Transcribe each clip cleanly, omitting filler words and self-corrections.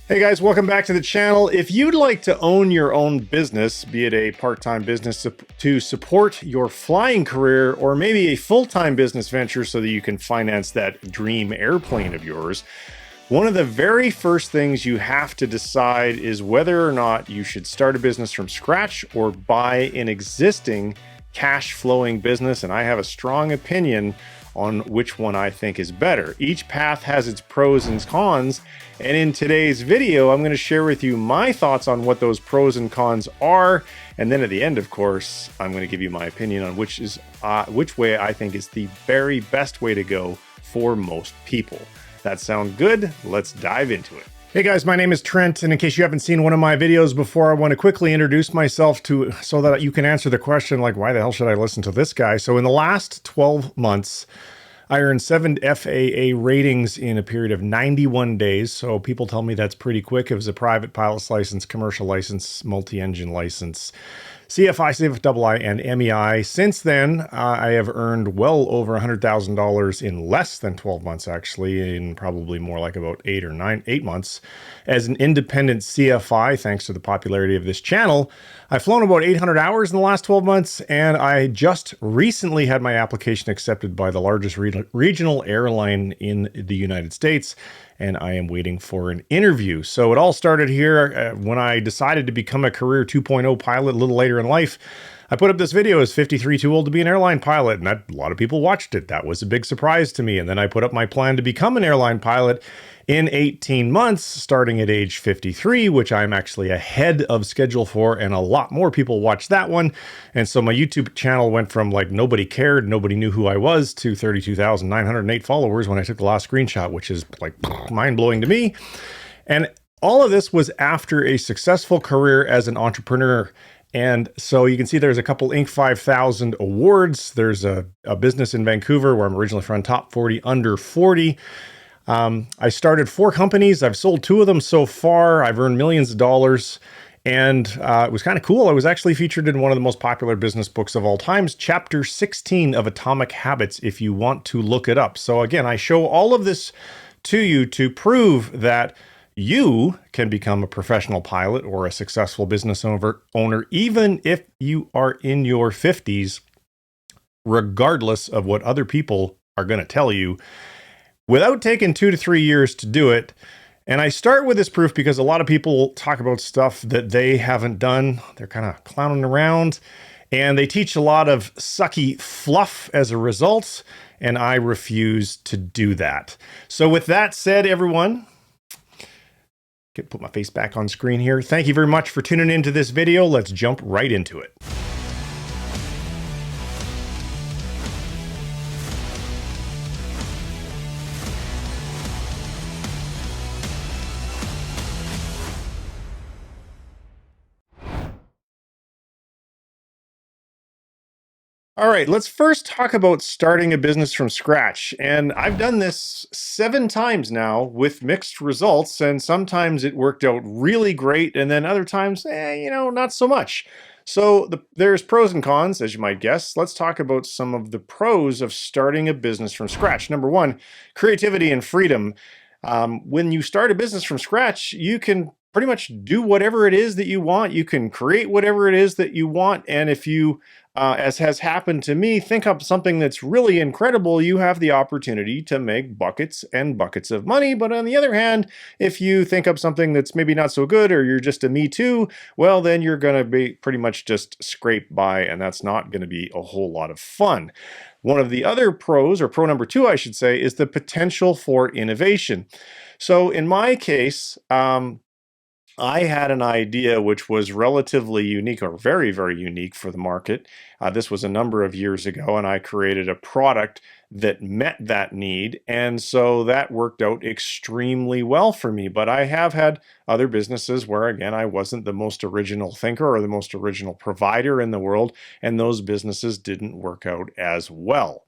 Hey guys, welcome back to the channel. If you'd like to own your own business, be it a part-time business to support your flying career, or maybe a full-time business venture so that you can finance that dream airplane of yours, one of the very first things you have to decide is whether or not you should start a business from scratch or buy an existing cash flowing business. And I have a strong opinion on which one I think is better. Each path has its pros and cons. And in today's video, I'm going to share with you my thoughts on what those pros and cons are. And then at the end, of course, I'm going to give you my opinion on which way I think is the very best way to go for most people. That sound good? Let's dive into it. Hey guys, my name is Trent, and in case you haven't seen one of my videos before, I want to quickly introduce myself so that you can answer the question like, why the hell should I listen to this guy? So in the last 12 months, I earned 7 FAA ratings in a period of 91 days. So people tell me that's pretty quick. It was a private pilot's license, commercial license, multi-engine license, CFI, CFII, and MEI. Since then, I have earned well over $100,000 in less than 12 months, actually, in probably more like about 8 months. As an independent CFI, thanks to the popularity of this channel, I've flown about 800 hours in the last 12 months, and I just recently had my application accepted by the largest regional airline in the United States, and I am waiting for an interview. So it all started here when I decided to become a career 2.0 pilot a little later in life. I put up this video as 53 too old to be an airline pilot, and a lot of people watched it. That was a big surprise to me. And then I put up my plan to become an airline pilot in 18 months, starting at age 53, which I'm actually ahead of schedule for, and a lot more people watched that one. And so my YouTube channel went from like nobody cared, nobody knew who I was, to 32,908 followers when I took the last screenshot, which is like mind-blowing to me. And all of this was after a successful career as an entrepreneur. And so you can see there's a couple Inc. 5000 awards. There's a business in Vancouver where I'm originally from, Top 40 Under 40. I started 4 companies. I've sold 2 of them so far. I've earned millions of dollars. And it was kind of cool. I was actually featured in one of the most popular business books of all times, Chapter 16 of Atomic Habits, if you want to look it up. So again, I show all of this to you to prove that you can become a professional pilot or a successful business owner, even if you are in your 50s, regardless of what other people are going to tell you, without taking 2 to 3 years to do it. And I start with this proof because a lot of people talk about stuff that they haven't done. They're kind of clowning around, and they teach a lot of sucky fluff as a result, and I refuse to do that. So with that said, everyone, put my face back on screen here. Thank you very much for tuning into this video. Let's jump right into it. All right, let's first talk about starting a business from scratch. And I've done this 7 times now with mixed results, and sometimes it worked out really great, and then other times, not so much. So there's pros and cons, as you might guess. Let's talk about some of the pros of starting a business from scratch. Number 1, creativity and freedom. When you start a business from scratch, you can pretty much do whatever it is that you want. You can create whatever it is that you want. And if you, as has happened to me, think up something that's really incredible, you have the opportunity to make buckets and buckets of money. But on the other hand, if you think up something that's maybe not so good, or you're just a me too, well, then you're going to be pretty much just scrape by, and that's not going to be a whole lot of fun. One of the other pros, or pro number 2, I should say, is the potential for innovation. So in my case, I had an idea which was relatively unique, or very, very unique for the market. This was a number of years ago, and I created a product that met that need. And so that worked out extremely well for me. But I have had other businesses where, again, I wasn't the most original thinker or the most original provider in the world, and those businesses didn't work out as well.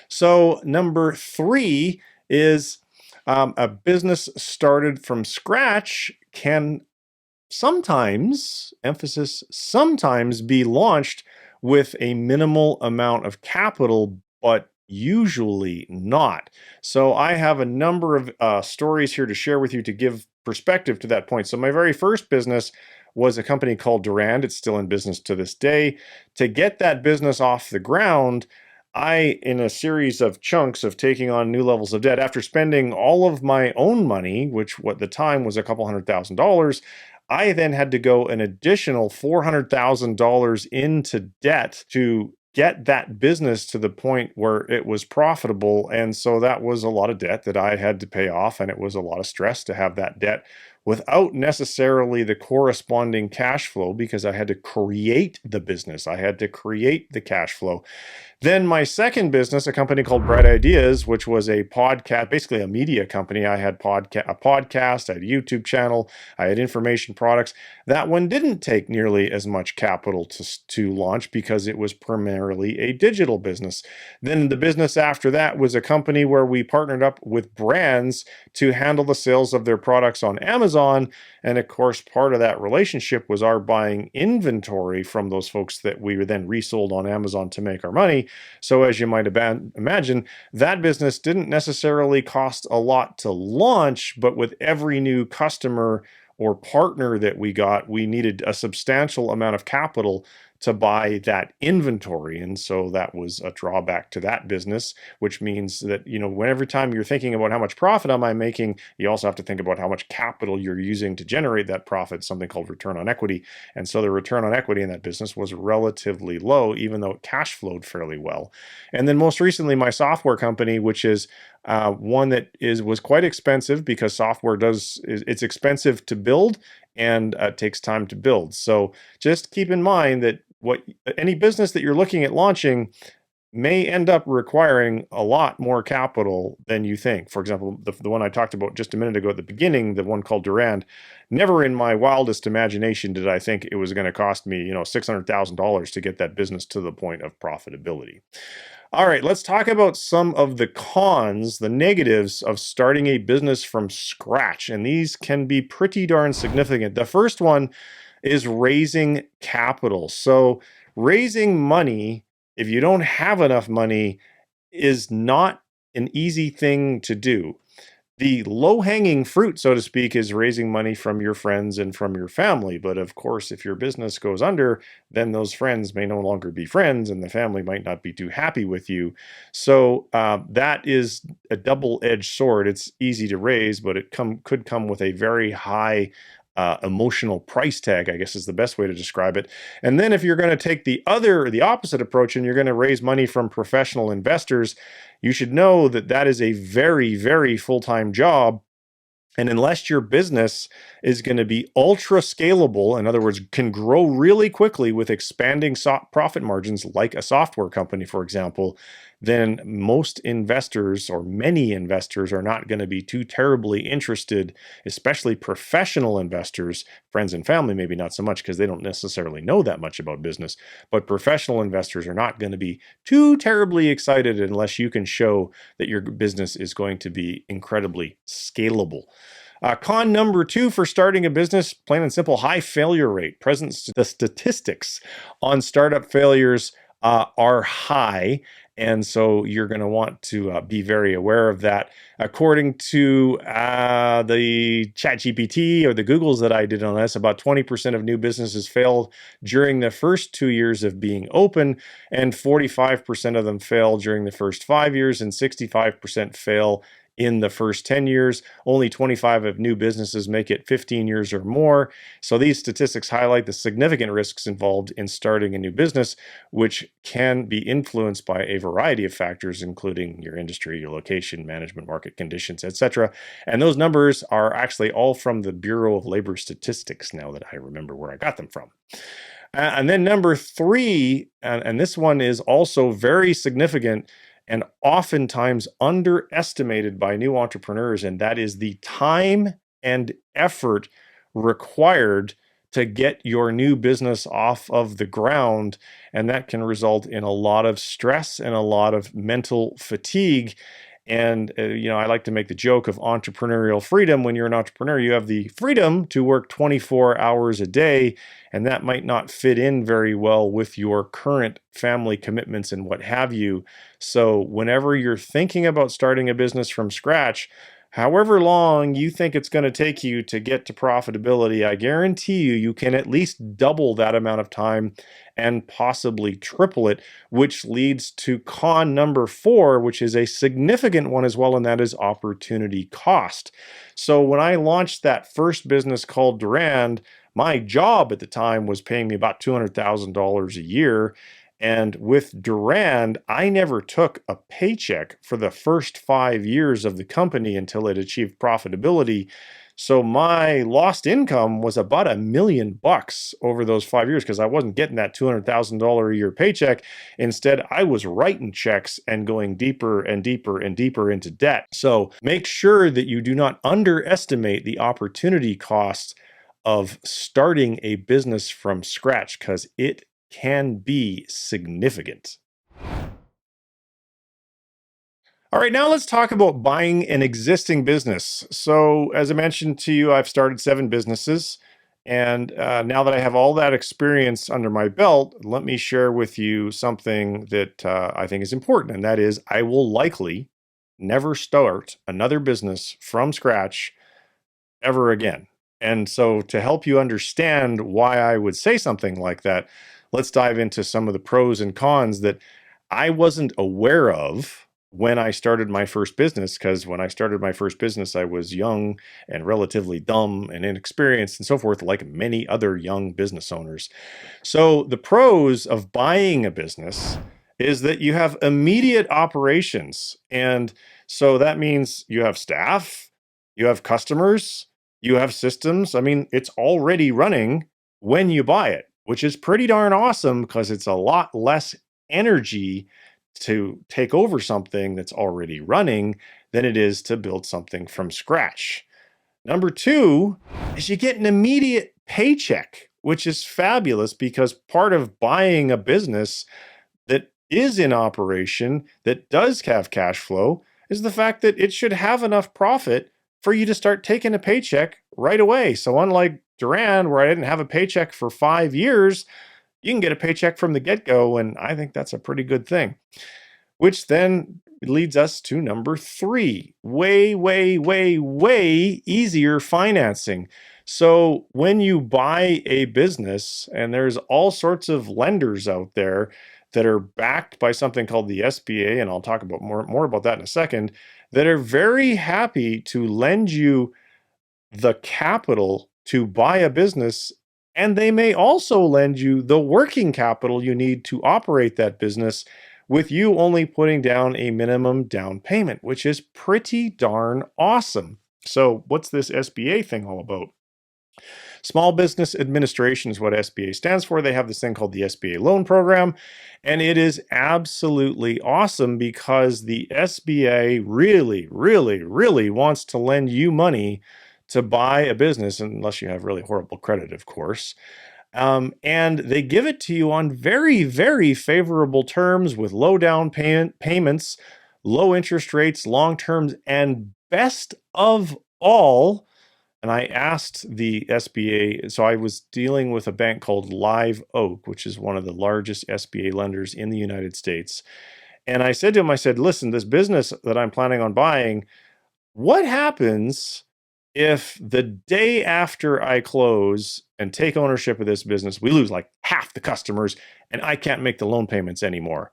So number 3 is a business started from scratch can sometimes, emphasis, sometimes be launched with a minimal amount of capital, but usually not. So I have a number of stories here to share with you to give perspective to that point. So my very first business was a company called Durand. It's still in business to this day. To get that business off the ground, I, in a series of chunks of taking on new levels of debt, after spending all of my own money, which at the time was a couple $100,000, I then had to go an additional $400,000 into debt to get that business to the point where it was profitable. And so that was a lot of debt that I had to pay off, and it was a lot of stress to have that debt without necessarily the corresponding cash flow, because I had to create the business. I had to create the cash flow. Then my second business, a company called Bright Ideas, which was a podcast, basically a media company. I had a podcast, I had a YouTube channel, I had information products. That one didn't take nearly as much capital to launch because it was primarily a digital business. Then the business after that was a company where we partnered up with brands to handle the sales of their products on Amazon. And of course, part of that relationship was our buying inventory from those folks that we then resold on Amazon to make our money. So as you might imagine, that business didn't necessarily cost a lot to launch, but with every new customer or partner that we got, we needed a substantial amount of capital to buy that inventory. And so that was a drawback to that business, which means that, every time you're thinking about how much profit am I making, you also have to think about how much capital you're using to generate that profit, something called return on equity. And so the return on equity in that business was relatively low, even though it cash flowed fairly well. And then most recently, my software company, which is one that was quite expensive, because software it's expensive to build and takes time to build. So just keep in mind that any business that you're looking at launching may end up requiring a lot more capital than you think. For example, the one I talked about just a minute ago at the beginning, the one called Durand, never in my wildest imagination did I think it was going to cost me, $600,000 to get that business to the point of profitability. All right, let's talk about some of the cons, the negatives of starting a business from scratch. And these can be pretty darn significant. The first one is raising capital. So raising money, if you don't have enough money, is not an easy thing to do. The low-hanging fruit, so to speak, is raising money from your friends and from your family. But of course, if your business goes under, then those friends may no longer be friends, and the family might not be too happy with you. So that is a double-edged sword. It's easy to raise, but it could come with a very high emotional price tag, I guess is the best way to describe it. And then if you're going to take the opposite approach, and you're going to raise money from professional investors, you should know that that is a very, very full-time job. And unless your business is going to be ultra scalable, in other words, can grow really quickly with expanding profit margins like a software company, for example, then most investors, or many investors, are not going to be too terribly interested, especially professional investors. Friends and family, maybe not so much, because they don't necessarily know that much about business. But professional investors are not going to be too terribly excited unless you can show that your business is going to be incredibly scalable. Con number 2 for starting a business, plain and simple, high failure rate. The statistics on startup failures are high. And so you're going to want to be very aware of that. According to the ChatGPT or the Googles that I did on this, about 20% of new businesses fail during the first 2 years of being open, and 45% of them fail during the first 5 years, and 65% fail in the first 10 years. Only 25 of new businesses make it 15 years or more. So these statistics highlight the significant risks involved in starting a new business, which can be influenced by a variety of factors, including your industry, your location, management, market conditions, etc. And those numbers are actually all from the Bureau of Labor Statistics, now that I remember where I got them from. And then number 3, and this one is also very significant and oftentimes underestimated by new entrepreneurs, and that is the time and effort required to get your new business off of the ground. And that can result in a lot of stress and a lot of mental fatigue. And, I like to make the joke of entrepreneurial freedom. When you're an entrepreneur, you have the freedom to work 24 hours a day, and that might not fit in very well with your current family commitments and what have you. So whenever you're thinking about starting a business from scratch, However long you think it's going to take you to get to profitability, I guarantee you can at least double that amount of time and possibly triple it, which leads to con number 4, which is a significant one as well, and that is opportunity cost. So when I launched that first business called Durand, my job at the time was paying me about $200,000 a year. And with Durand, I never took a paycheck for the first 5 years of the company until it achieved profitability. So my lost income was about $1 million over those 5 years because I wasn't getting that $200,000 a year paycheck. Instead, I was writing checks and going deeper and deeper and deeper into debt. So make sure that you do not underestimate the opportunity costs of starting a business from scratch, because it can be significant. All right, now let's talk about buying an existing business. So, as I mentioned to you, I've started 7 businesses. And now that I have all that experience under my belt, let me share with you something that I think is important. And that is, I will likely never start another business from scratch ever again. And so, to help you understand why I would say something like that, let's dive into some of the pros and cons that I wasn't aware of when I started my first business. Because when I started my first business, I was young and relatively dumb and inexperienced and so forth, like many other young business owners. So, the pros of buying a business is that you have immediate operations. And so that means you have staff, you have customers, you have systems. I mean, it's already running when you buy it, which is pretty darn awesome because it's a lot less energy to take over something that's already running than it is to build something from scratch. Number 2 is you get an immediate paycheck, which is fabulous because part of buying a business that is in operation, that does have cash flow, is the fact that it should have enough profit for you to start taking a paycheck right away. So unlike Durand, where I didn't have a paycheck for 5 years, you can get a paycheck from the get-go, and I think that's a pretty good thing. Which then leads us to number 3, way, way, way, way easier financing. So when you buy a business, and there's all sorts of lenders out there that are backed by something called the SBA, and I'll talk about more about that in a second, that are very happy to lend you the capital to buy a business, and they may also lend you the working capital you need to operate that business, with you only putting down a minimum down payment, which is pretty darn awesome. So what's this SBA thing all about? Small Business Administration is what SBA stands for. They have this thing called the SBA loan program, and it is absolutely awesome because the SBA really, really, really wants to lend you money to buy a business, unless you have really horrible credit, of course. And they give it to you on very, very favorable terms with low down payments, low interest rates, long terms, and best of all, and I asked the SBA, so I was dealing with a bank called Live Oak, which is one of the largest SBA lenders in the United States. And I said to him, I said, listen, this business that I'm planning on buying, what happens if the day after I close and take ownership of this business, we lose like half the customers and I can't make the loan payments anymore?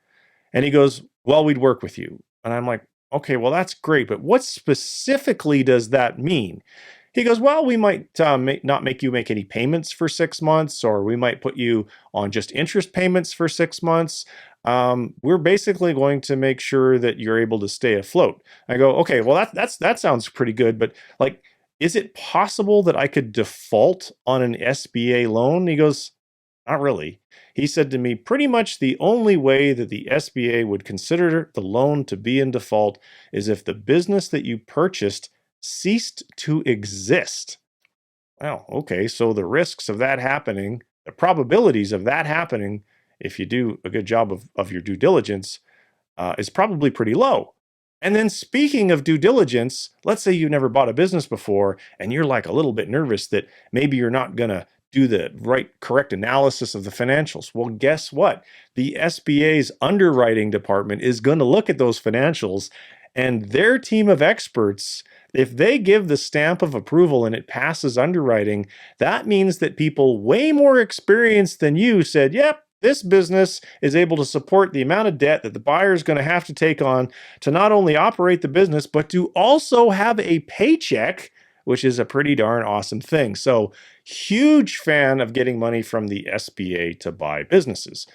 And he goes, well, we'd work with you. And I'm like, okay, well, that's great, but what specifically does that mean? He goes, well, we might not make you make any payments for 6 months, or we might put you on just interest payments for 6 months. We're basically going to make sure that you're able to stay afloat. I go, okay, well, that sounds pretty good, but like, is it possible that I could default on an SBA loan? He goes, not really. He said to me, pretty much the only way that the SBA would consider the loan to be in default is if the business that you purchased ceased to exist. Well, okay, so the risks of that happening, the probabilities of that happening, if you do a good job of your due diligence, is probably pretty low. And then speaking of due diligence, let's say you never bought a business before and you're like a little bit nervous that maybe you're not going to do the correct analysis of the financials. Well, guess what? The SBA's underwriting department is going to look at those financials, and their team of experts If they give the stamp of approval and it passes underwriting, that means that people way more experienced than you said, yep, this business is able to support the amount of debt that the buyer is going to have to take on to not only operate the business, but to also have a paycheck, which is a pretty darn awesome thing. So, huge fan of getting money from the SBA to buy businesses.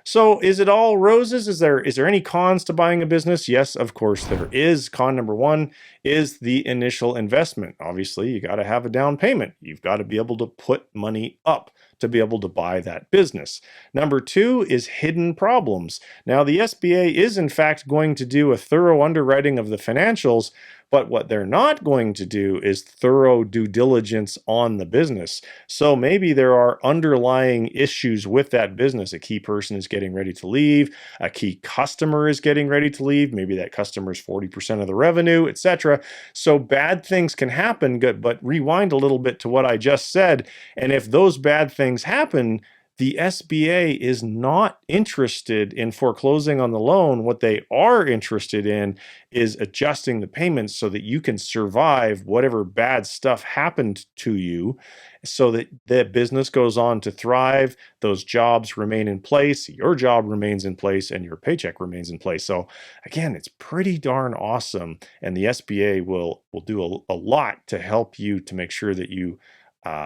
So is it all roses? Is there any cons to buying a business? Yes, of course there is. Con number one is the initial investment. Obviously, you got to have a down payment. You've got to be able to put money up to be able to buy that business. Number two is hidden problems. Now, the SBA is in fact going to do a thorough underwriting of the financials, but what they're not going to do is thorough due diligence on the business. So maybe there are underlying issues with that business. A key person is getting ready to leave, a key customer is getting ready to leave, maybe that customer is 40% of the revenue, etc. So bad things can happen, but rewind a little bit to what I just said, and if those bad things happen, the SBA is not interested in foreclosing on the loan. What they are interested in is adjusting the payments so that you can survive whatever bad stuff happened to you, so that the business goes on to thrive, those jobs remain in place, your job remains in place, and your paycheck remains in place. So again, it's pretty darn awesome, and the SBA will do a lot to help you to make sure that you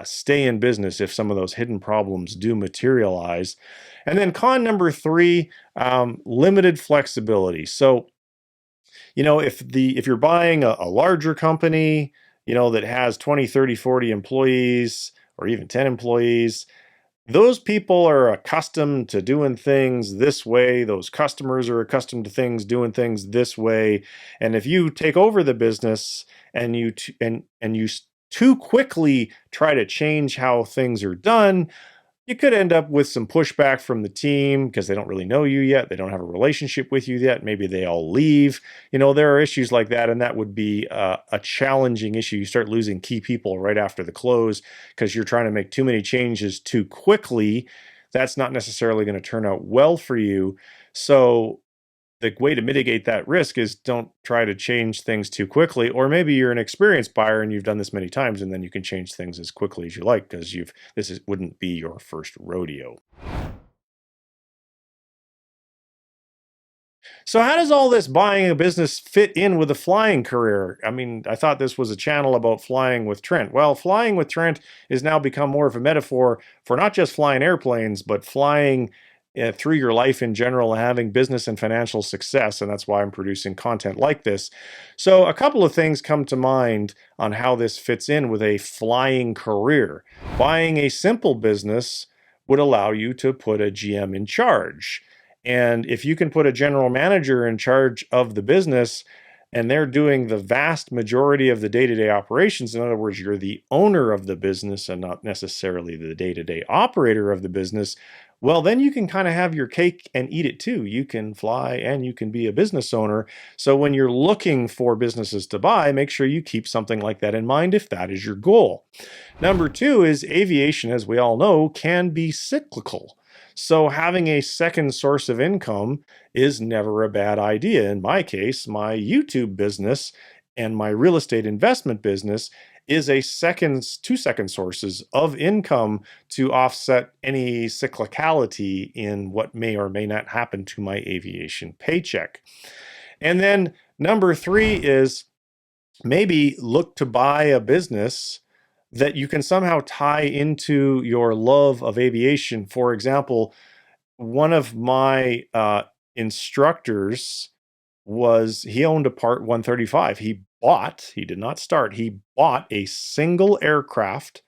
stay in business if some of those hidden problems do materialize. And then con number three, limited flexibility. So, if you're buying a larger company, that has 20, 30, 40 employees or even 10 employees, those people are accustomed to doing things this way. Those customers are accustomed to doing things this way. And if you take over the business and you too quickly try to change how things are done, you could end up with some pushback from the team because they don't really know you yet. They don't have a relationship with you yet. Maybe they all leave. There are issues like that, and that would be a challenging issue. You start losing key people right after the close because you're trying to make too many changes too quickly. That's not necessarily going to turn out well for you. So the way to mitigate that risk is don't try to change things too quickly. Or maybe you're an experienced buyer and you've done this many times, and then you can change things as quickly as you like because wouldn't be your first rodeo. So how does all this buying a business fit in with a flying career? I mean, I thought this was a channel about flying with Trent. Well, flying with Trent has now become more of a metaphor for not just flying airplanes, but flying through your life in general, having business and financial success. And that's why I'm producing content like this. So a couple of things come to mind on how this fits in with a flying career. Buying a simple business would allow you to put a GM in charge. And if you can put a general manager in charge of the business and they're doing the vast majority of the day-to-day operations, in other words, you're the owner of the business and not necessarily the day-to-day operator of the business, well, then you can kind of have your cake and eat it too. You can fly and you can be a business owner. So when you're looking for businesses to buy, make sure you keep something like that in mind if that is your goal. Number two is aviation, as we all know, can be cyclical. So having a second source of income is never a bad idea. In my case, my YouTube business and my real estate investment business is two second sources of income to offset any cyclicality in what may or may not happen to my aviation paycheck. And then number three is maybe look to buy a business that you can somehow tie into your love of aviation. For example, one of my instructors he owned a Part 135. He did not start, he bought a single aircraft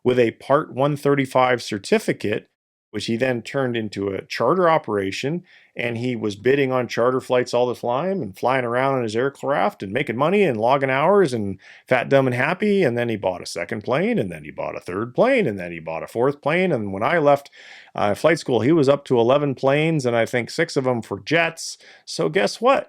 with a Part 135 certificate, which he then turned into a charter operation. And he was bidding on charter flights all the time and flying around in his aircraft and making money and logging hours and fat, dumb, and happy. And then he bought a second plane, and then he bought a third plane, and then he bought a fourth plane. And when I left flight school, he was up to 11 planes, and I think 6 of them for jets. So guess what?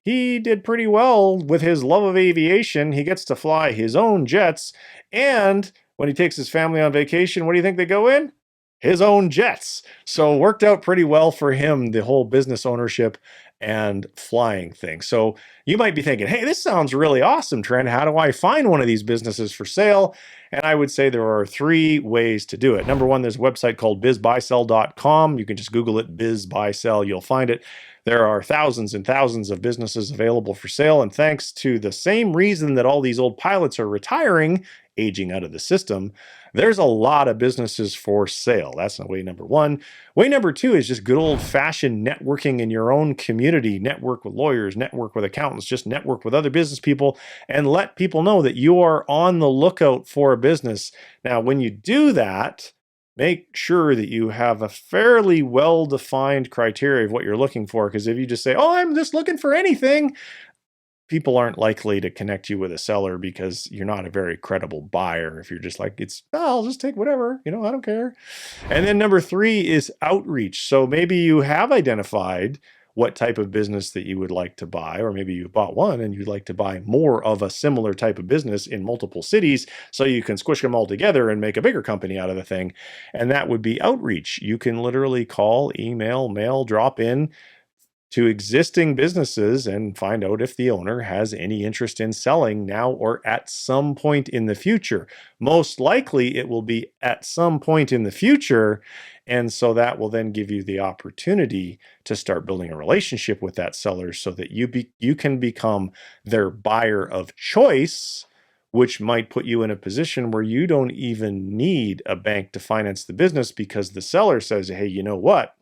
He did pretty well with his love of aviation. He gets to fly his own jets. And when he takes his family on vacation, what do you think they go in? His own jets. So it worked out pretty well for him, the whole business ownership and flying thing. So you might be thinking, hey, this sounds really awesome, Trent. How do I find one of these businesses for sale? And I would say there are 3 ways to do it. Number one, there's a website called bizbuysell.com. You can just Google it, bizbuysell, you'll find it. There are thousands and thousands of businesses available for sale. And thanks to the same reason that all these old pilots are retiring, aging out of the system, there's a lot of businesses for sale. That's way number one. Way number 2 is just good old-fashioned networking in your own community. Network with lawyers, network with accountants, just network with other business people and let people know that you are on the lookout for a business. Now, when you do that, make sure that you have a fairly well-defined criteria of what you're looking for, because if you just say, oh, I'm just looking for anything, people aren't likely to connect you with a seller because you're not a very credible buyer. If you're just like, I'll just take whatever, I don't care. And then number 3 is outreach. So maybe you have identified what type of business that you would like to buy, or maybe you bought one and you'd like to buy more of a similar type of business in multiple cities so you can squish them all together and make a bigger company out of the thing. And that would be outreach. You can literally call, email, mail, drop in to existing businesses and find out if the owner has any interest in selling now or at some point in the future. Most likely it will be at some point in the future. And so that will then give you the opportunity to start building a relationship with that seller so that you can become their buyer of choice, which might put you in a position where you don't even need a bank to finance the business because the seller says, hey, you know what?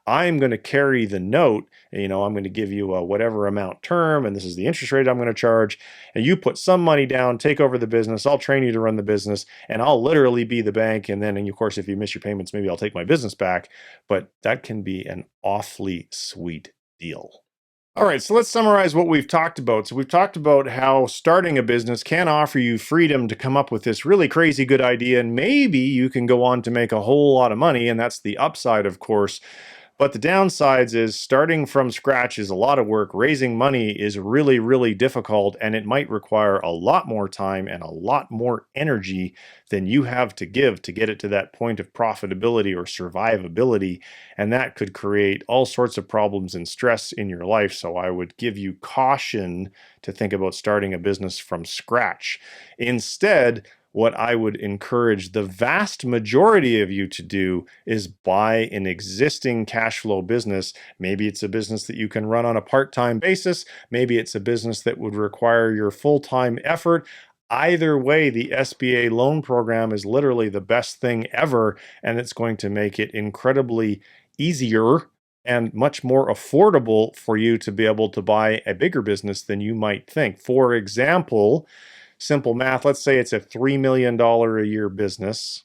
I'm going to carry the note, I'm going to give you a whatever amount term, and this is the interest rate I'm going to charge, and you put some money down, take over the business, I'll train you to run the business, and I'll literally be the bank, and then, of course, if you miss your payments, maybe I'll take my business back, but that can be an awfully sweet deal. All right, so let's summarize what we've talked about. So we've talked about how starting a business can offer you freedom to come up with this really crazy good idea, and maybe you can go on to make a whole lot of money, and that's the upside, of course. But the downsides is starting from scratch is a lot of work. Raising money is really, really difficult, and it might require a lot more time and a lot more energy than you have to give to get it to that point of profitability or survivability. And that could create all sorts of problems and stress in your life. So I would give you caution to think about starting a business from scratch. Instead, what I would encourage the vast majority of you to do is buy an existing cash flow business. Maybe it's a business that you can run on a part-time basis. Maybe it's a business that would require your full-time effort. Either way, the SBA loan program is literally the best thing ever, and it's going to make it incredibly easier and much more affordable for you to be able to buy a bigger business than you might think. For example, simple math, let's say it's a $3 million a year business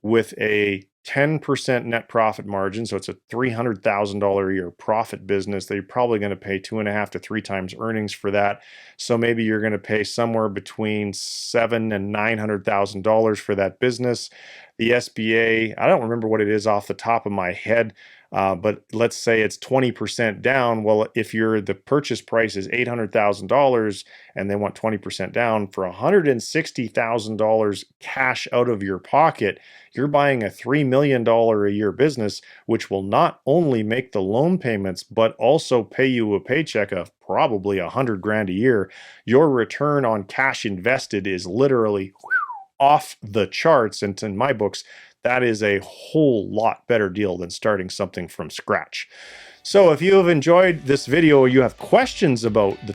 with a 10% net profit margin. So it's a $300,000 a year profit business. They're probably going to pay 2.5 to 3 times earnings for that. So maybe you're going to pay somewhere between $700,000 and $900,000 for that business. The SBA, I don't remember what it is off the top of my head, but let's say it's 20% down. Well, if the purchase price is $800,000 and they want 20% down for $160,000 cash out of your pocket, you're buying a $3 million a year business, which will not only make the loan payments, but also pay you a paycheck of probably $100,000 a year. Your return on cash invested is literally off the charts. And in my books, that is a whole lot better deal than starting something from scratch. So if you have enjoyed this video or you have questions about the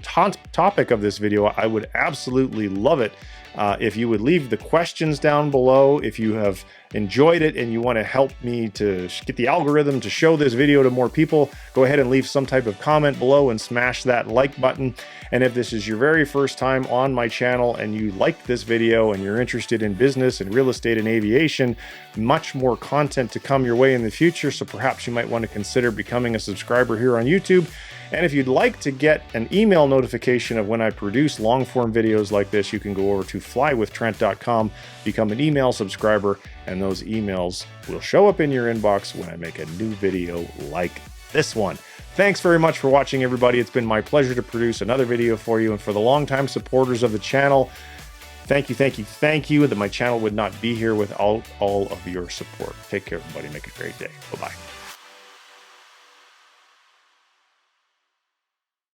topic of this video, I would absolutely love it if you would leave the questions down below. If you have enjoyed it and you want to help me to get the algorithm to show this video to more people, go ahead and leave some type of comment below and smash that like button. And if this is your very first time on my channel and you like this video and you're interested in business and real estate and aviation, much more content to come your way in the future. So perhaps you might want to consider becoming a subscriber here on YouTube. And if you'd like to get an email notification of when I produce long form videos like this, you can go over to flywithtrent.com, become an email subscriber, and those emails will show up in your inbox when I make a new video like this one. Thanks very much for watching, everybody. It's been my pleasure to produce another video for you. And for the longtime supporters of the channel, thank you, thank you, thank you. That my channel would not be here without all of your support. Take care, everybody. Make a great day. Bye-bye.